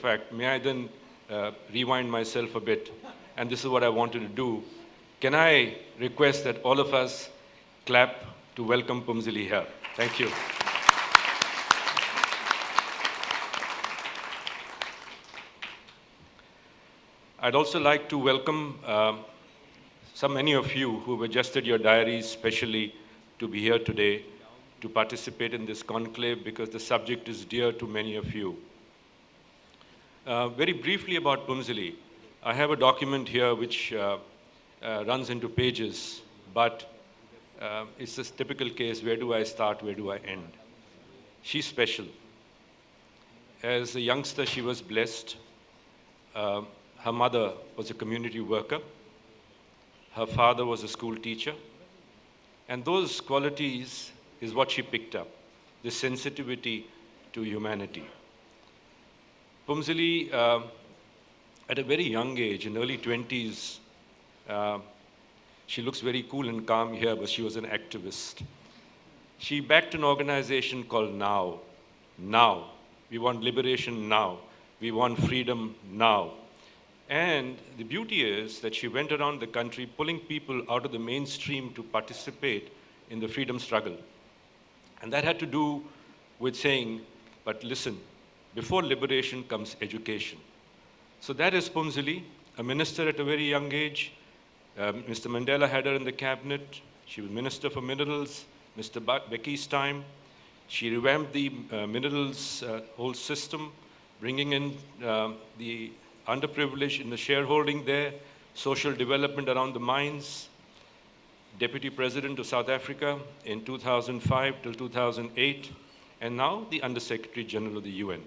fact, may I then rewind myself a bit? And this is what I wanted to do. Can I request that all of us clap to welcome Pumzili here? Thank you. I'd also like to welcome many of you who have adjusted your diaries specially to be here today to participate in this conclave because the subject is dear to many of you. Very briefly about Pumzili, I have a document here which runs into pages, but it's this typical case, where do I start, where do I end? She's special. As a youngster, she was blessed. Her mother was a community worker. Her father was a school teacher. And those qualities is what she picked up, the sensitivity to humanity. Pumzili, at a very young age, in early 20s, she looks very cool and calm here, but she was an activist. She backed an organization called Now. Now. We want liberation now. We want freedom now. And the beauty is that she went around the country pulling people out of the mainstream to participate in the freedom struggle. And that had to do with saying, but listen, before liberation comes education. So that is Pumzili, a minister at a very young age. Mr. Mandela had her in the cabinet. She was Minister for Minerals, Mr. Becky's time. She revamped the minerals whole system, bringing in the underprivileged in the shareholding there, social development around the mines, Deputy President of South Africa in 2005 till 2008, and now the Under-Secretary General of the UN.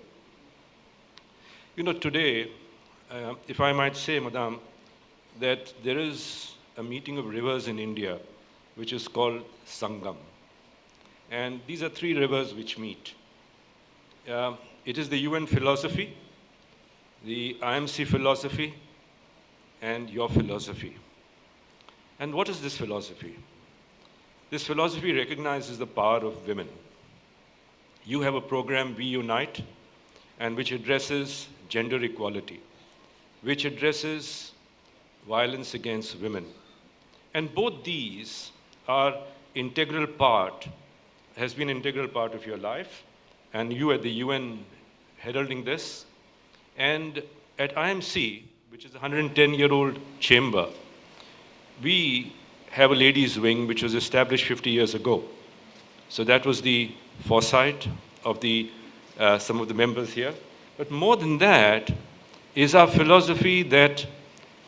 You know, today, if I might say, Madam, that there is a meeting of rivers in India which is called Sangam. And these are three rivers which meet. It is the UN philosophy, the IMC philosophy, and your philosophy. And what is this philosophy? This philosophy recognizes the power of women. You have a program, Weunite, and which addresses gender equality, which addresses violence against women. And both these are integral part, has been integral part of your life, and you at the UN heralding this. And at IMC, which is a 110-year-old chamber, we have a ladies' wing which was established 50 years ago. So that was the foresight of some of the members here. But more than that is our philosophy that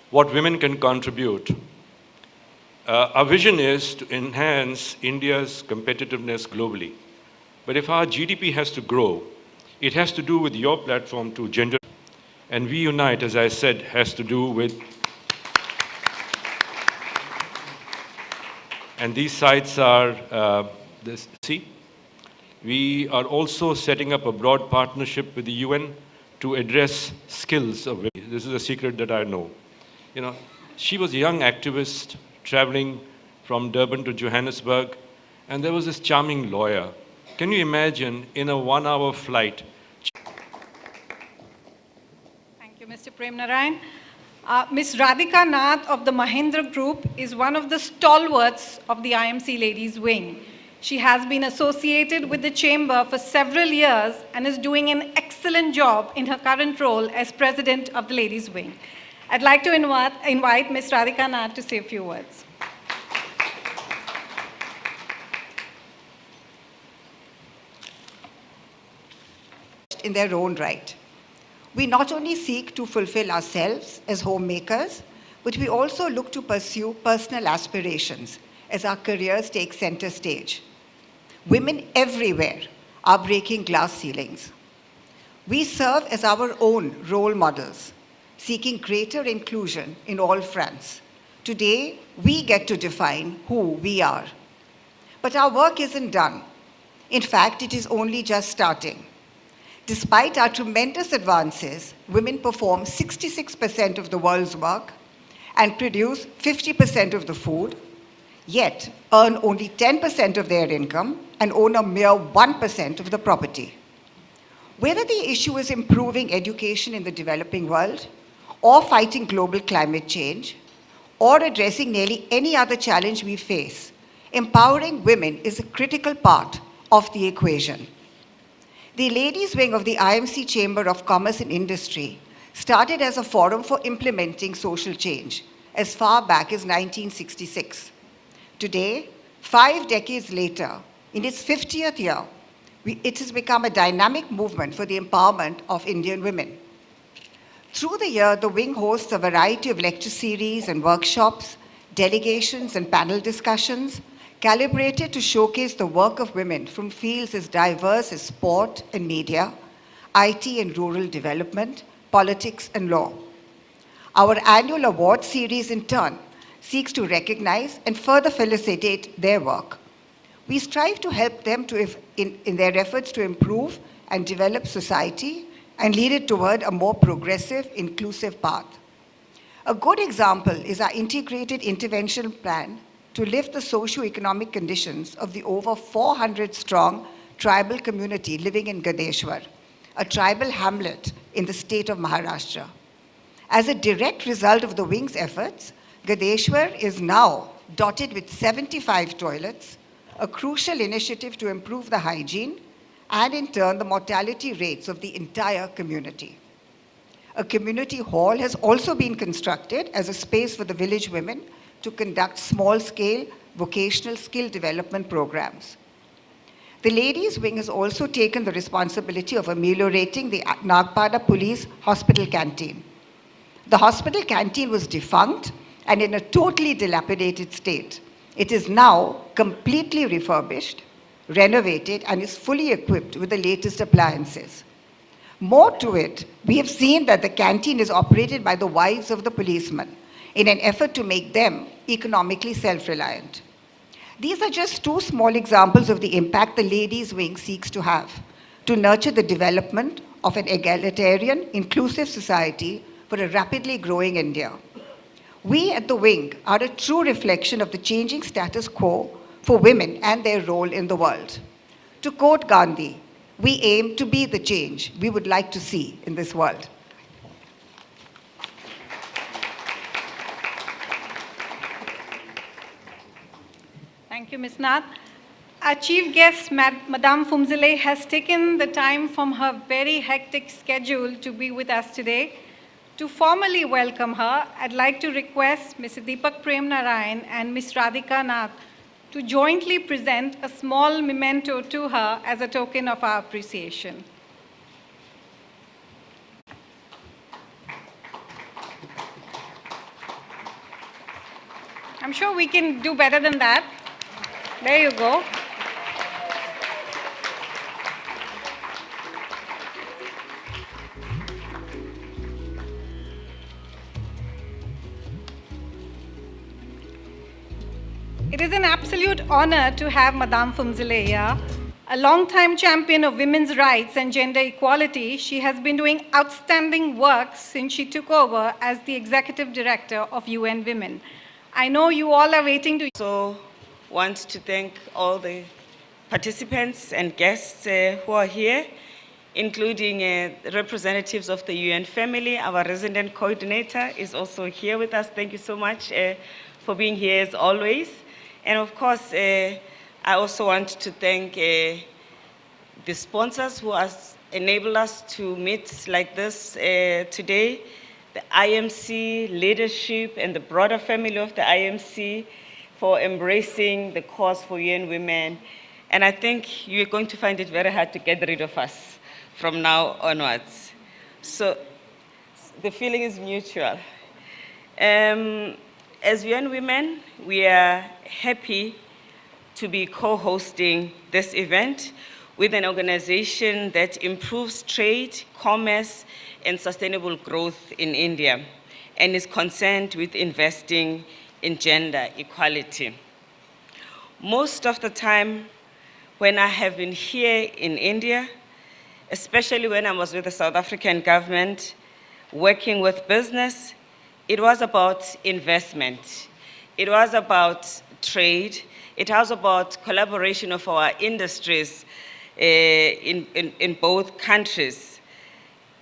what women can contribute. Our vision is to enhance India's competitiveness globally. But if our GDP has to grow, it has to do with your platform to gender. And Weunite, as I said, has to do with, and these sites are, we are also setting up a broad partnership with the UN to address skills of women. This is a secret that I know. You know, she was a young activist traveling from Durban to Johannesburg, and there was this charming lawyer. Can you imagine, in a 1-hour flight? Thank you, Mr. Prem Narayan. Ms. Radhika Nath of the Mahindra Group is one of the stalwarts of the IMC Ladies Wing. She has been associated with the Chamber for several years and is doing an excellent job in her current role as President of the Ladies Wing. I'd like to invite Ms. Radhika Nath to say a few words. In their own right. We not only seek to fulfill ourselves as homemakers, but we also look to pursue personal aspirations as our careers take center stage. Women everywhere are breaking glass ceilings. We serve as our own role models, seeking greater inclusion in all fronts. Today, we get to define who we are. But our work isn't done. In fact, it is only just starting. Despite our tremendous advances, women perform 66% of the world's work and produce 50% of the food, yet earn only 10% of their income and own a mere 1% of the property. Whether the issue is improving education in the developing world, or fighting global climate change, or addressing nearly any other challenge we face, empowering women is a critical part of the equation. The ladies' wing of the IMC Chamber of Commerce and Industry started as a forum for implementing social change as far back as 1966. Today, 5 decades later, in its 50th year, it has become a dynamic movement for the empowerment of Indian women. Through the year, the wing hosts a variety of lecture series and workshops, delegations and panel discussions, calibrated to showcase the work of women from fields as diverse as sport and media, IT and rural development, politics and law. Our annual award series, in turn, seeks to recognize and further felicitate their work. We strive to help them in their efforts to improve and develop society and lead it toward a more progressive, inclusive path. A good example is our integrated intervention plan to lift the socio-economic conditions of the over 400-strong tribal community living in Gadeshwar, a tribal hamlet in the state of Maharashtra. As a direct result of the wing's efforts, Gadeshwar is now dotted with 75 toilets, a crucial initiative to improve the hygiene and in turn the mortality rates of the entire community. A community hall has also been constructed as a space for the village women to conduct small-scale vocational skill development programs. The ladies' wing has also taken the responsibility of ameliorating the Nagpada Police Hospital canteen. The hospital canteen was defunct and in a totally dilapidated state. It is now completely refurbished, renovated, and is fully equipped with the latest appliances. More to it, we have seen that the canteen is operated by the wives of the policemen in an effort to make them economically self-reliant. These are just 2 small examples of the impact the ladies' wing seeks to have, to nurture the development of an egalitarian, inclusive society for a rapidly growing India. We at the wing are a true reflection of the changing status quo for women and their role in the world. To quote Gandhi, we aim to be the change we would like to see in this world. Thank you, Ms. Nath. Our chief guest, Madame Phumzile, has taken the time from her very hectic schedule to be with us today. To formally welcome her, I'd like to request Mr. Deepak Prem Narayan and Ms. Radhika Nath to jointly present a small memento to her as a token of our appreciation. I'm sure we can do better than that. There you go. It is an absolute honor to have Madame Phumzile here. A longtime champion of women's rights and gender equality, she has been doing outstanding work since she took over as the Executive Director of UN Women. I know you all are waiting to... So, want to thank all the participants and guests who are here, including representatives of the UN family. Our resident coordinator is also here with us. Thank you so much for being here as always. And of course, I also want to thank the sponsors who have enabled us to meet like this today, the IMC leadership and the broader family of the IMC for embracing the cause for UN women. And I think you're going to find it very hard to get rid of us from now onwards. So the feeling is mutual. As UN Women, we are happy to be co-hosting this event with an organization that improves trade, commerce, and sustainable growth in India, and is concerned with investing in gender equality. Most of the time, when I have been here in India, especially when I was with the South African government, working with business, it was about investment. It was about trade. It was about collaboration of our industries in both countries.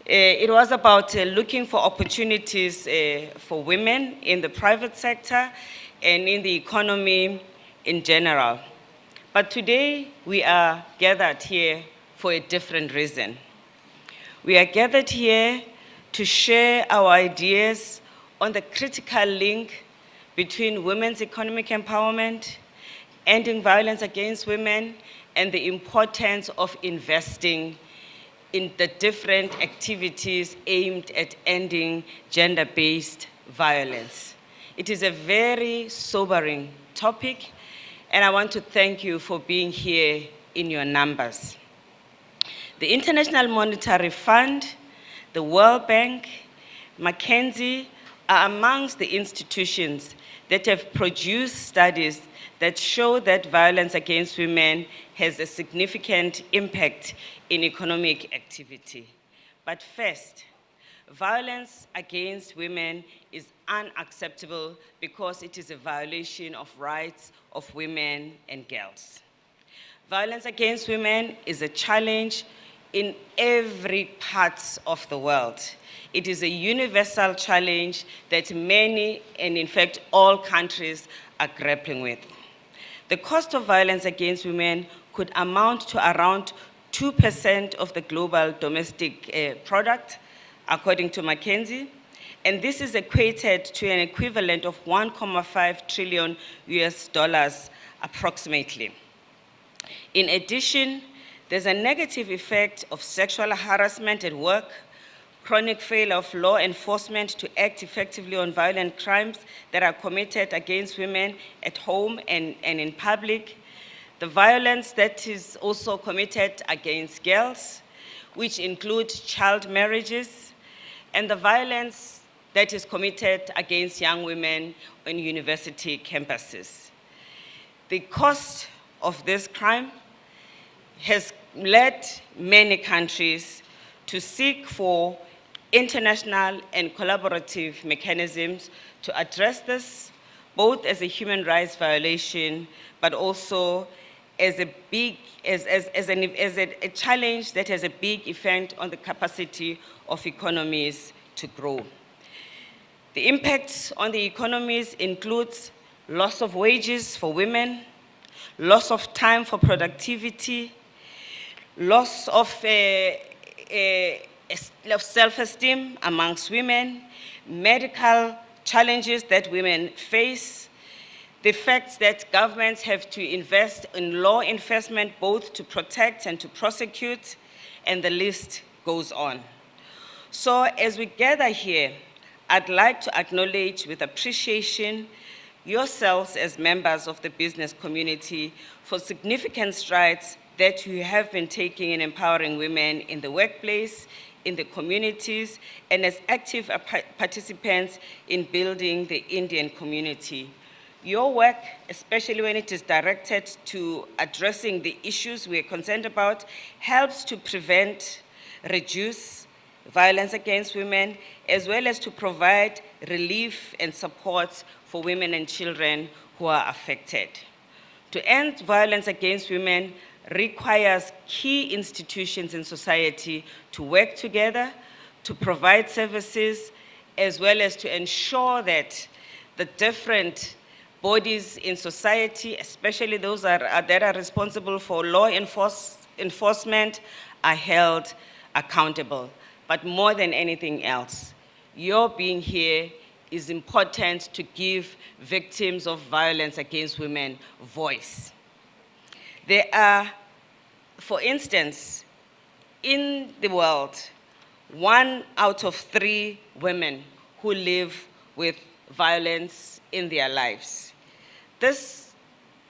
It was about looking for opportunities for women in the private sector and in the economy in general. But today, we are gathered here for a different reason. We are gathered here to share our ideas on the critical link between women's economic empowerment, ending violence against women, and the importance of investing in the different activities aimed at ending gender-based violence. It is a very sobering topic, and I want to thank you for being here in your numbers. The International Monetary Fund, the World Bank, McKinsey are amongst the institutions that have produced studies that show that violence against women has a significant impact in economic activity. But first, violence against women is unacceptable because it is a violation of rights of women and girls. Violence against women is a challenge in every part of the world. It is a universal challenge that many, and in fact all countries, are grappling with. The cost of violence against women could amount to around 2% of the global domestic product, according to McKinsey, and this is equated to an equivalent of 1.5 trillion US dollars approximately. In addition, there's a negative effect of sexual harassment at work, chronic failure of law enforcement to act effectively on violent crimes that are committed against women at home and in public, the violence that is also committed against girls, which include child marriages, and the violence that is committed against young women on university campuses. The cost of this crime has led many countries to seek for international and collaborative mechanisms to address this, both as a human rights violation, but also as a challenge that has a big effect on the capacity of economies to grow. The impacts on the economies includes loss of wages for women, loss of time for productivity, loss of self-esteem amongst women, medical challenges that women face, the fact that governments have to invest in law enforcement both to protect and to prosecute, and the list goes on. So as we gather here, I'd like to acknowledge with appreciation yourselves as members of the business community for significant strides that you have been taking in empowering women in the workplace, in the communities, and as active participants in building the Indian community. Your work, especially when it is directed to addressing the issues we're concerned about, helps to prevent, reduce violence against women, as well as to provide relief and support for women and children who are affected. To end violence against women requires key institutions in society to work together, to provide services, as well as to ensure that the different bodies in society, especially those that are responsible for law enforcement, are held accountable. But more than anything else, your being here is important to give victims of violence against women voice. There are, for instance, in the world, 1 out of 3 women who live with violence in their lives. This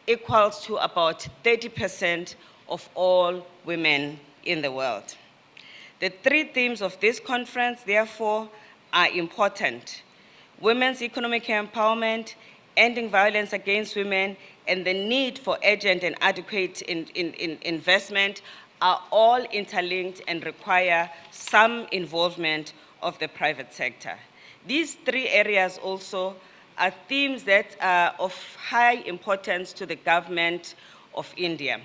equals to about 30% of all women in the world. The 3 themes of this conference, therefore, are important: women's economic empowerment, ending violence against women, and the need for urgent and adequate investment are all interlinked and require some involvement of the private sector. These 3 areas also are themes that are of high importance to the government of India.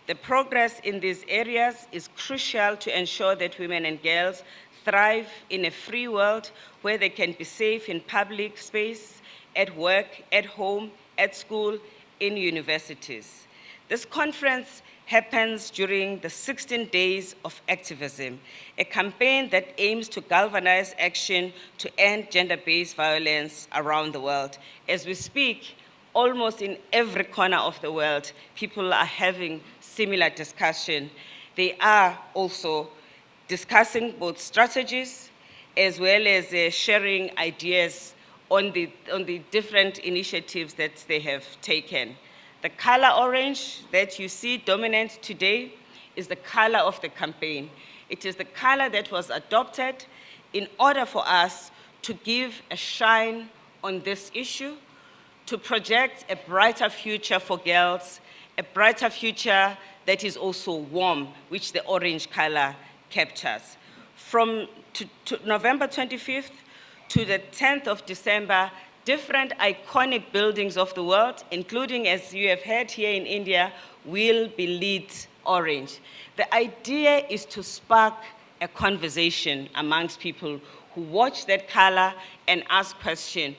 The progress in these areas is crucial to ensure that women and girls thrive in a free world where they can be safe in public space, at work, at home, at school, in universities. This conference happens during the 16 Days of Activism, a campaign that aims to galvanize action to end gender-based violence around the world. As we speak, almost in every corner of the world, people are having similar discussion. They are also discussing both strategies as well as sharing ideas on the different initiatives that they have taken. The color orange that you see dominant today is the color of the campaign. It is the color that was adopted in order for us to give a shine on this issue, to project a brighter future for girls, a brighter future that is also warm, which the orange color captures. From to November 25th to the 10th of December, different iconic buildings of the world, including, as you have heard here in India, will be lit orange. The idea is to spark a conversation amongst people who watch that color and ask questions.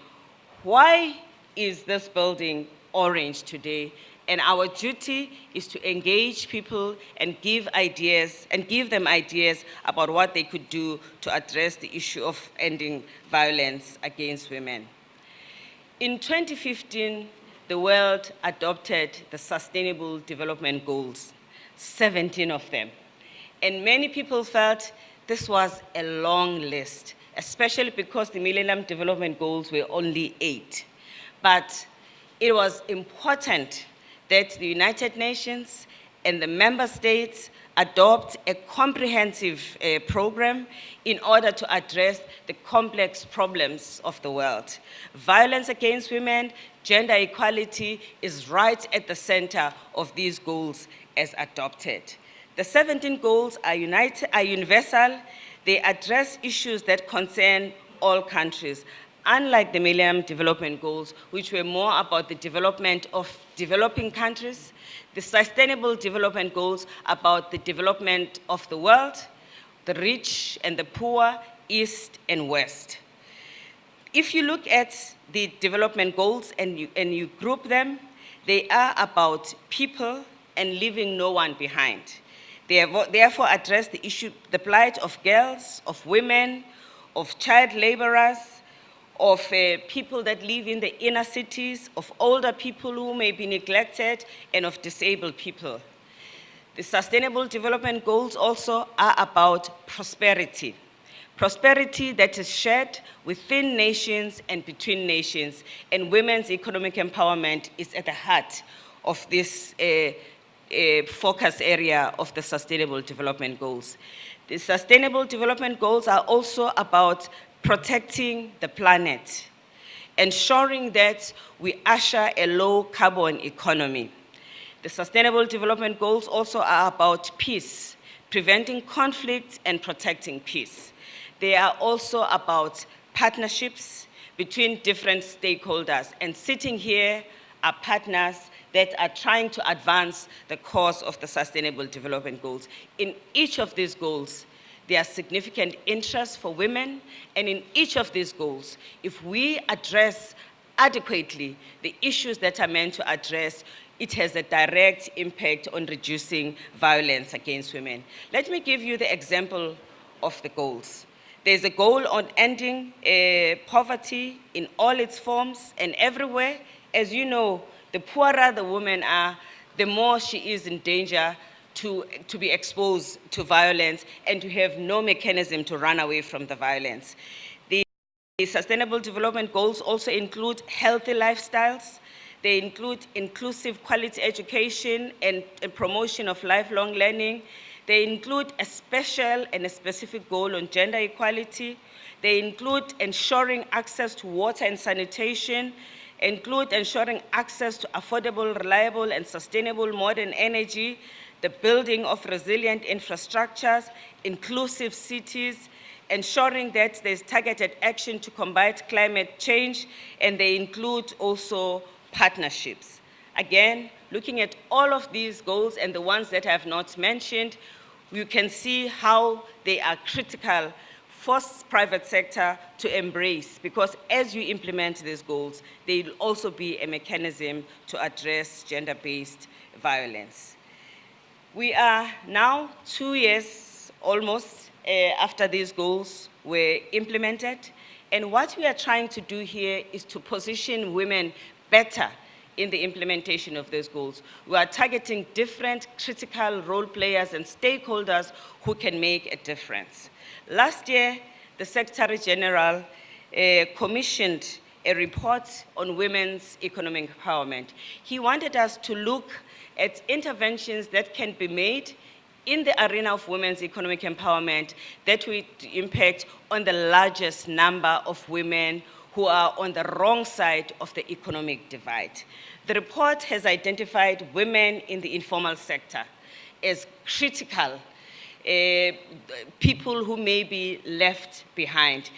Why is this building orange today? And our duty is to engage people and give them ideas about what they could do to address the issue of ending violence against women. In 2015, the world adopted the Sustainable Development Goals, 17 of them. And many people felt this was a long list, especially because the Millennium Development Goals were only 8. But it was important that the United Nations and the member states adopt a comprehensive program in order to address the complex problems of the world. Violence against women, gender equality is right at the center of these goals as adopted. The 17 goals are universal. They address issues that concern all countries, unlike the Millennium Development Goals, which were more about the development of developing countries. The Sustainable Development Goals about the development of the world, the rich and the poor, east and west. If you look at the development goals and you group them, they are about people and leaving no one behind. They therefore address the issue, the plight of girls, of women, of child laborers, of people that live in the inner cities, of older people who may be neglected, and of disabled people. The Sustainable Development Goals also are about prosperity. Prosperity that is shared within nations and between nations, and women's economic empowerment is at the heart of this focus area of the Sustainable Development Goals. The Sustainable Development Goals are also about protecting the planet, ensuring that we usher a low-carbon economy. The Sustainable Development Goals also are about peace, preventing conflict and protecting peace. They are also about partnerships between different stakeholders, and sitting here are partners that are trying to advance the cause of the Sustainable Development Goals. In each of these goals, there are significant interests for women, and in each of these goals, if we address adequately the issues that are meant to address, it has a direct impact on reducing violence against women. Let me give you the example of the goals. There's a goal on ending poverty in all its forms and everywhere. As you know, the poorer the women are, the more she is in danger to be exposed to violence and to have no mechanism to run away from the violence. The Sustainable Development Goals also include healthy lifestyles. They include inclusive quality education and promotion of lifelong learning. They include a special and a specific goal on gender equality. They include ensuring access to water and sanitation, include ensuring access to affordable, reliable, and sustainable modern energy, the building of resilient infrastructures, inclusive cities, ensuring that there's targeted action to combat climate change, and they include also partnerships. Again, looking at all of these goals and the ones that I have not mentioned, you can see how they are critical for private sector to embrace, because as you implement these goals, they will also be a mechanism to address gender-based violence. We are now 2 years almost after these goals were implemented, and what we are trying to do here is to position women better in the implementation of those goals. We are targeting different critical role players and stakeholders who can make a difference. Last year, the Secretary General commissioned a report on women's economic empowerment. He wanted us to look at interventions that can be made in the arena of women's economic empowerment that will impact on the largest number of women who are on the wrong side of the economic divide. The report has identified women in the informal sector as critical people who may be left behind.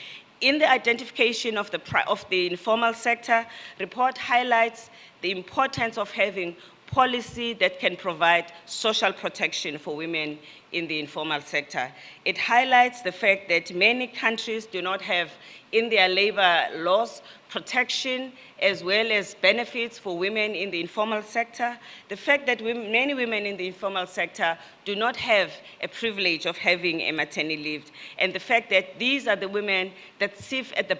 In the identification of the informal sector, report highlights the importance of having policy that can provide social protection for women in the informal sector. It highlights the fact that many countries do not have in their labor laws protection as well as benefits for women in the informal sector. The fact that many women in the informal sector do not have a privilege of having a maternity leave, and the fact that these are the women that sit at the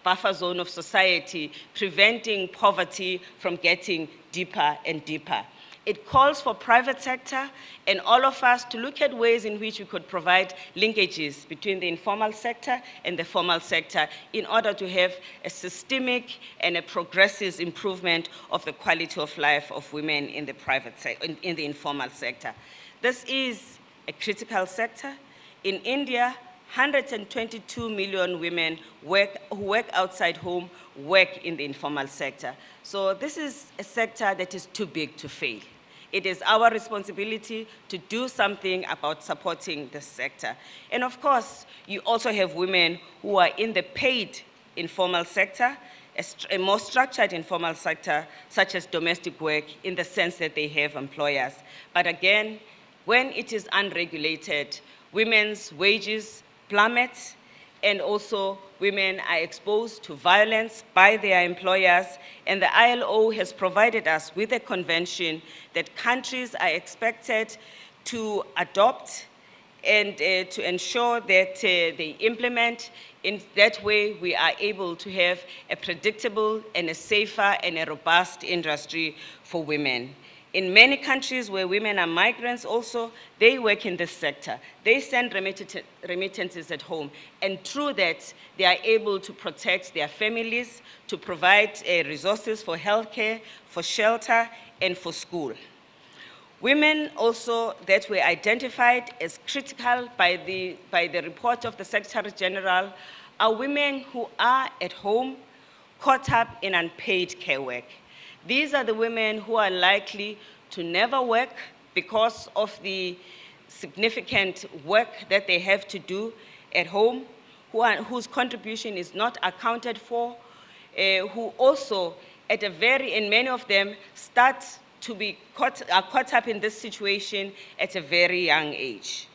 buffer zone of society, preventing poverty from getting deeper and deeper. It calls for private sector and all of us to look at ways in which we could provide linkages between the informal sector and the formal sector in order to have a systemic and a progressive improvement of the quality of life of women in the in the informal sector. This is a critical sector. In India, 122 million women who work outside home work in the informal sector. So this is a sector that is too big to fail. It is our responsibility to do something about supporting this sector. And of course, you also have women who are in the paid informal sector, a more structured informal sector, such as domestic work, in the sense that they have employers. But again, when it is unregulated, women's wages plummet, and also women are exposed to violence by their employers, and the ILO has provided us with a convention that countries are expected to adopt and to ensure that they implement. In that way, we are able to have a predictable and a safer and a robust industry for women. In many countries where women are migrants also, they work in this sector. They send remittances at home. And through that, they are able to protect their families, to provide resources for healthcare, for shelter, and for school. Women also that were identified as critical by the report of the Secretary General are women who are at home, caught up in unpaid care work. These are the women who are likely to never work because of the significant work that they have to do at home, whose contribution is not accounted for, who also and many of them start to be caught up in this situation at a very young age.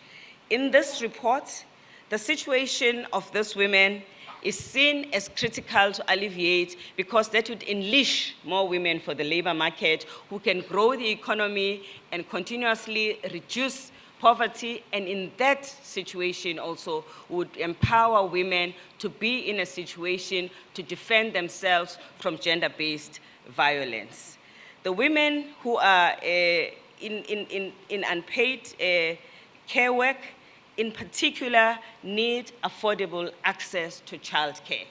In this report, the situation of these women is seen as critical to alleviate because that would unleash more women for the labor market who can grow the economy and continuously reduce poverty, and in that situation also would empower women to be in a situation to defend themselves from gender-based violence. The women who are in unpaid care work in particular need affordable access to childcare.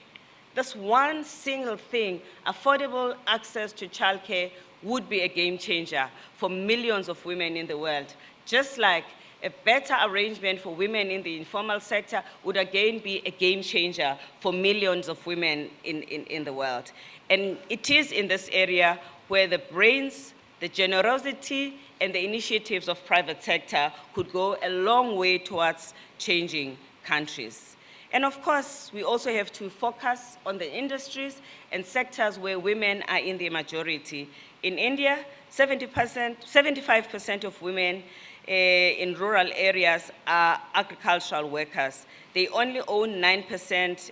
This one single thing, affordable access to childcare, would be a game changer for millions of women in the world. Just like a better arrangement for women in the informal sector would again be a game changer for millions of women in the world. And it is in this area where the brains, the generosity, and the initiatives of private sector could go a long way towards changing countries. And of course, we also have to focus on the industries and sectors where women are in the majority. In India, 75% of women in rural areas are agricultural workers. They only own 9%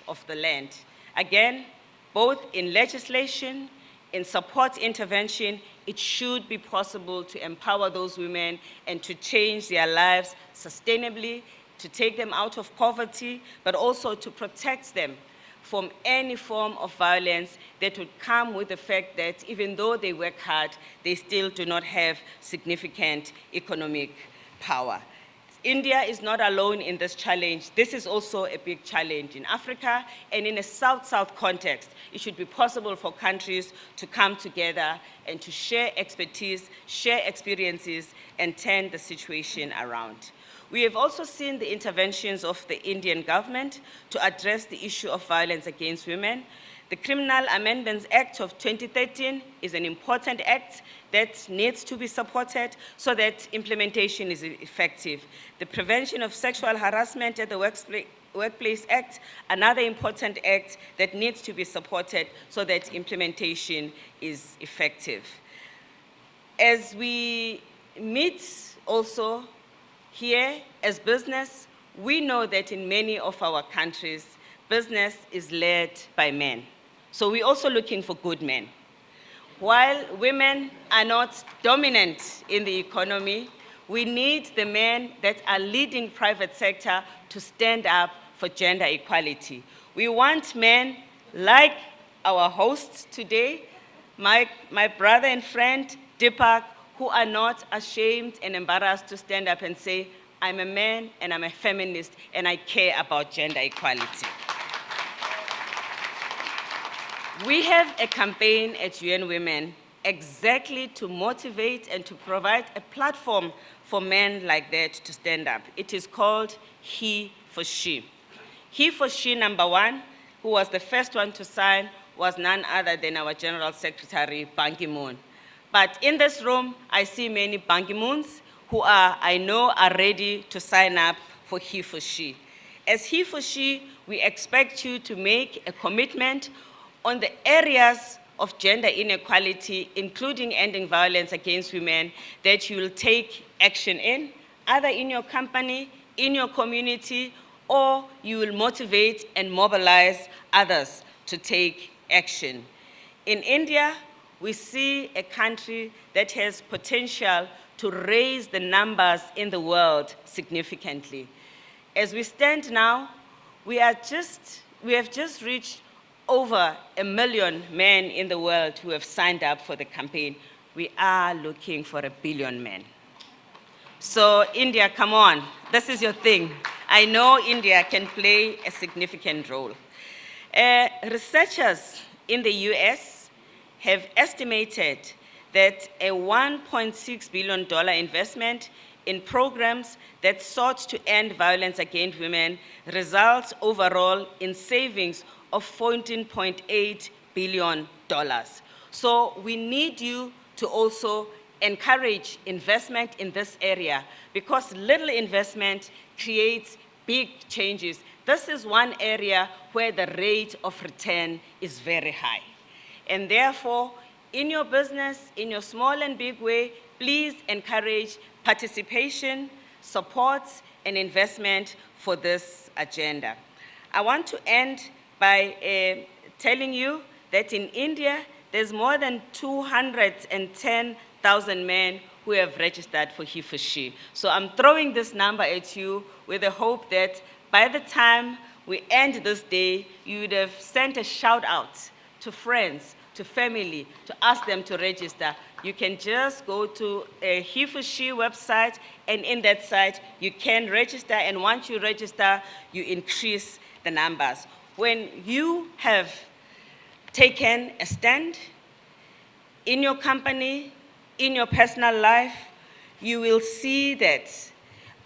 of the land. Again, both in legislation, in support intervention, it should be possible to empower those women and to change their lives sustainably, to take them out of poverty, but also to protect them from any form of violence that would come with the fact that even though they work hard, they still do not have significant economic power. India is not alone in this challenge. This is also a big challenge in Africa, and in a South-South context, it should be possible for countries to come together and to share expertise, share experiences, and turn the situation around. We have also seen the interventions of the Indian government to address the issue of violence against women. The Criminal Amendments Act of 2013 is an important act that needs to be supported so that implementation is effective. The Prevention of Sexual Harassment at the Workplace Act, another important act that needs to be supported so that implementation is effective. As we meet also here as business, we know that in many of our countries, business is led by men. So we're also looking for good men. While women are not dominant in the economy, we need the men that are leading private sector to stand up for gender equality. We want men like our host today, my brother and friend, Deepak, who are not ashamed and embarrassed to stand up and say, I'm a man and I'm a feminist and I care about gender equality. We have a campaign at UN Women exactly to motivate and to provide a platform for men like that to stand up. It is called He for She. He for She #1, who was the first one to sign, was none other than our General Secretary, Ban Ki-moon. But in this room, I see many Ban Ki-moons who I know are ready to sign up for He for She. As He for She, we expect you to make a commitment on the areas of gender inequality, including ending violence against women, that you will take action in, either in your company, in your community, or you will motivate and mobilize others to take action. In India, we see a country that has potential to raise the numbers in the world significantly. As we stand now, we have just reached over 1 million men in the world who have signed up for the campaign. We are looking for 1 billion men. So India, come on, this is your thing. I know India can play a significant role. Researchers in the US have estimated that a $1.6 billion investment in programs that sought to end violence against women results overall in savings of $14.8 billion. So we need you to also encourage investment in this area, because little investment creates big changes. This is one area where the rate of return is very high. And therefore, in your business, in your small and big way, please encourage participation, support, and investment for this agenda. I want to end by telling you that in India, there's more than 210,000 men who have registered for He for She. So I'm throwing this number at you with the hope that by the time we end this day, you would have sent a shout out to friends, to family, to ask them to register. You can just go to a He for She website, and in that site, you can register, and once you register, you increase the numbers. When you have taken a stand in your company, in your personal life, you will see that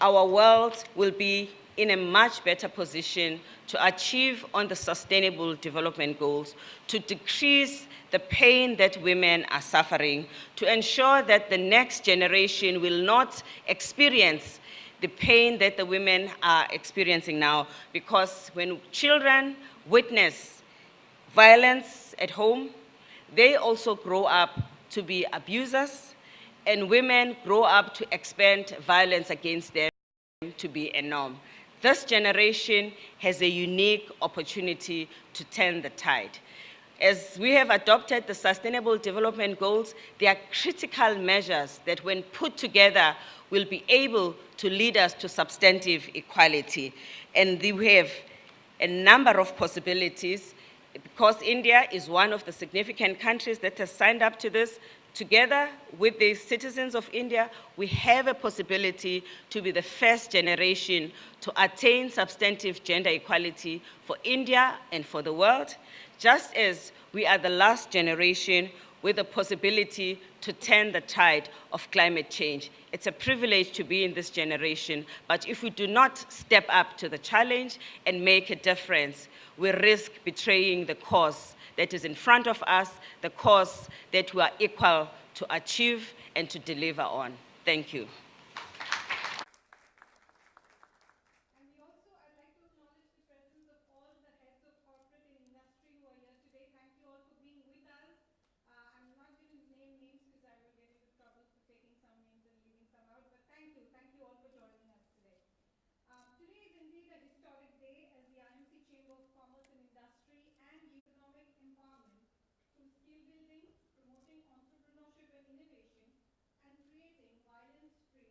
our world will be in a much better position to achieve on the Sustainable Development Goals, to decrease the pain that women are suffering, to ensure that the next generation will not experience the pain that the women are experiencing now. Because when children witness violence at home, they also grow up to be abusers, and women grow up to expect violence against them to be a norm. This generation has a unique opportunity to turn the tide. As we have adopted the Sustainable Development Goals, they are critical measures that when put together will be able to lead us to substantive equality. And we have a number of possibilities because India is one of the significant countries that has signed up to this. Together with the citizens of India, we have a possibility to be the first generation to attain substantive gender equality for India and for the world, just as we are the last generation with the possibility to turn the tide of climate change. It's a privilege to be in this generation, but if we do not step up to the challenge and make a difference, we risk betraying the cause that is in front of us, the cause that we are equal to achieve and to deliver on. Thank you. And we also, I'd like to acknowledge the presence of all the heads of corporate and industry who are here today. Thank you all for being with us. I'm not going to name names because I will get into trouble for taking some names and leaving some out, but thank you. Thank you all for joining us today. Today is indeed a historic day as the IMC Chamber of Commerce and Industry and economic empowerment through skill building, promoting entrepreneurship and innovation, and creating violence-free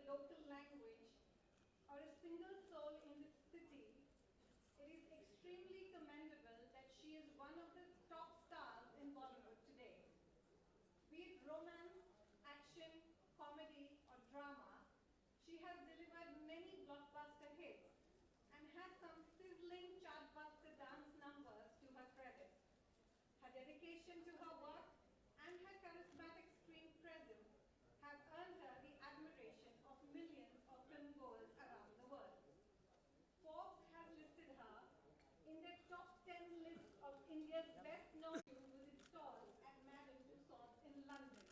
local language or a single soul in this city, it is extremely commendable that she is one of the top stars in Bollywood today. Be it romance, action, comedy, or drama, she has delivered many blockbuster hits and has some sizzling chartbuster dance numbers to her credit. Her dedication to her work and her charismatic screen presence have earned her the admiration of millions of filmgoers around the world. Forbes has listed her in their top 10 list of India's best known to visit stalls at Madame Tussauds in London.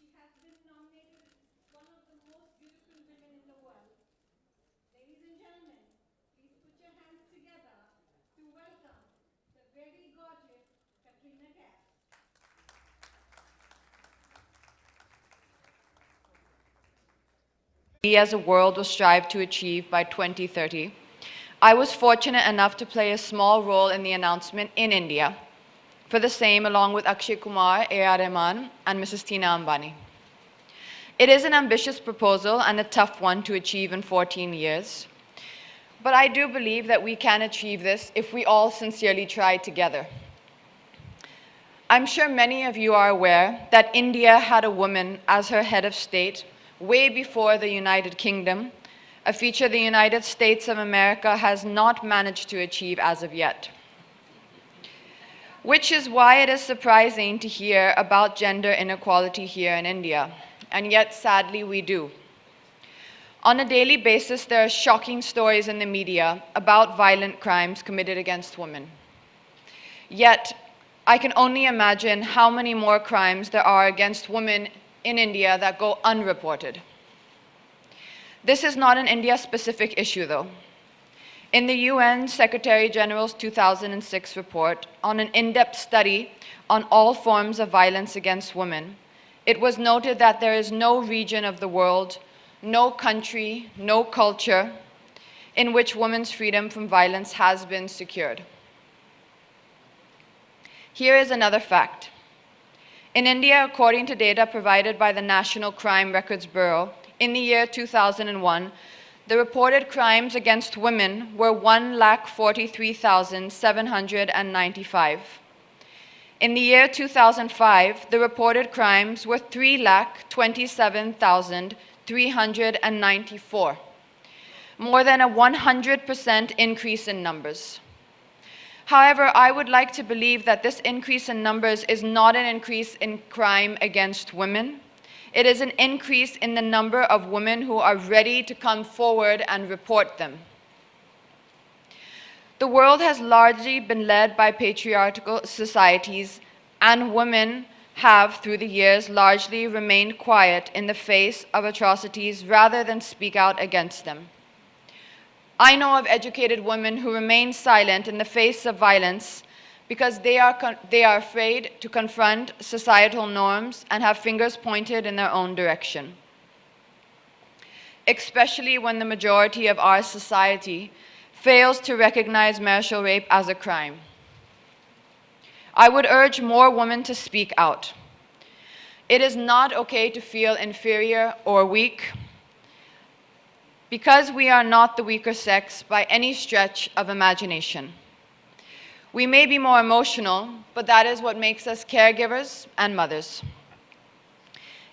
She has been nominated as one of the most beautiful women in the world. Ladies and gentlemen, please put your hands together to welcome the very gorgeous Katrina Kaif. We as a world will strive to achieve by 2030. I was fortunate enough to play a small role in the announcement in India for the same, along with Akshay Kumar, A.R. Rahman, and Mrs. Tina Ambani. It is an ambitious proposal and a tough one to achieve in 14 years. But I do believe that we can achieve this if we all sincerely try together. I'm sure many of you are aware that India had a woman as her head of state way before the United Kingdom, a feature the United States of America has not managed to achieve as of yet. Which is why it is surprising to hear about gender inequality here in India, and yet sadly we do. On a daily basis, there are shocking stories in the media about violent crimes committed against women. Yet, I can only imagine how many more crimes there are against women in India that go unreported. This is not an India-specific issue, though. In the UN Secretary General's 2006 report on an in-depth study on all forms of violence against women, it was noted that there is no region of the world, no country, no culture in which women's freedom from violence has been secured. Here is another fact. In India, according to data provided by the National Crime Records Bureau, in the year 2001, the reported crimes against women were 1,43,795. In the year 2005, the reported crimes were 3,27,394, more than a 100% increase in numbers. However, I would like to believe that this increase in numbers is not an increase in crime against women. It is an increase in the number of women who are ready to come forward and report them. The world has largely been led by patriarchal societies, and women have, through the years, largely remained quiet in the face of atrocities rather than speak out against them. I know of educated women who remain silent in the face of violence because they are afraid to confront societal norms and have fingers pointed in their own direction. Especially when the majority of our society fails to recognize marital rape as a crime. I would urge more women to speak out. It is not okay to feel inferior or weak, because we are not the weaker sex by any stretch of imagination. We may be more emotional, but that is what makes us caregivers and mothers.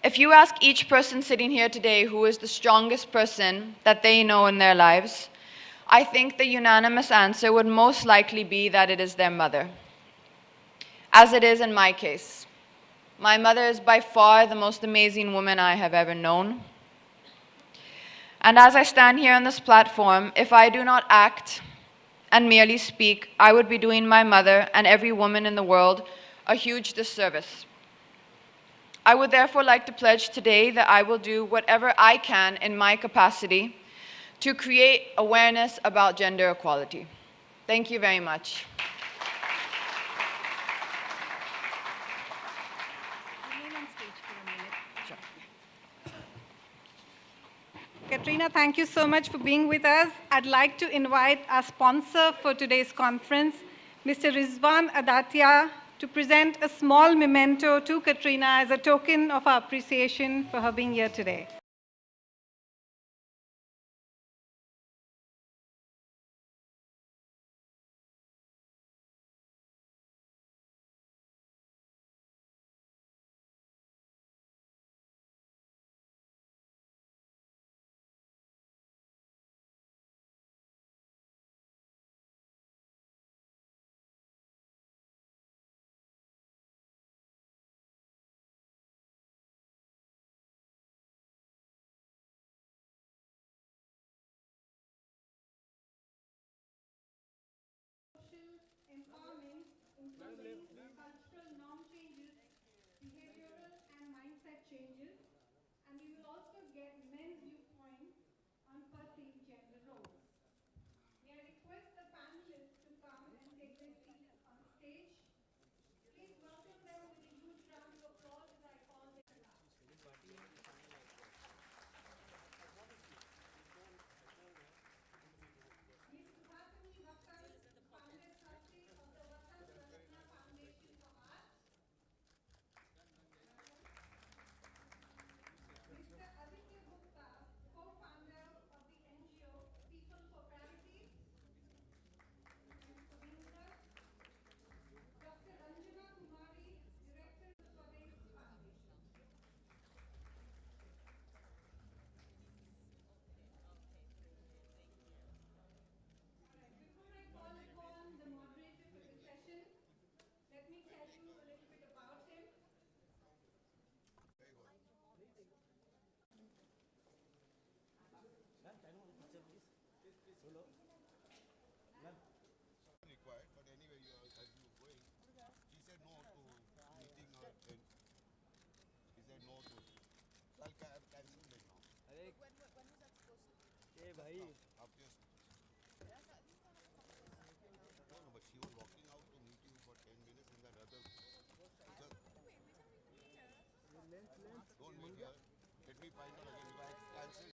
If you ask each person sitting here today who is the strongest person that they know in their lives, I think the unanimous answer would most likely be that it is their mother, as it is in my case. My mother is by far the most amazing woman I have ever known. And as I stand here on this platform, if I do not act and merely speak, I would be doing my mother and every woman in the world a huge disservice. I would therefore like to pledge today that I will do whatever I can in my capacity to create awareness about gender equality. Thank you very much. Katrina, thank you so much for being with us. I'd like to invite our sponsor for today's conference, Mr. Rizwan Adatia, to present a small memento to Katrina as a token of our appreciation for her being here today. changes, and we will also get men's viewpoint on perceived gender roles. May I request the panelists to come and take their seats on stage. Please welcome them with a huge round of applause as I call their Ms. Subhatani Vakkal, founder trustee of the Vakkal Ratna Foundation for Arts. Mr. Aditya Gupta, co-founder of the NGO People for Parity. Dr. Ranjana Kumari, Director of the Swadesh Foundation. Before I call upon the moderator for the session, let me tell you a little bit about him. Required, but anyway, as you were going, she said no to meeting her, and he said no to. So I'll cancel it now. When was that supposed to be? Hey, bhai. After your speech. No, but she was walking out to meet you for 10 minutes in that other. Just, Wait, which are we meeting here? don't meet her. Let me find her again.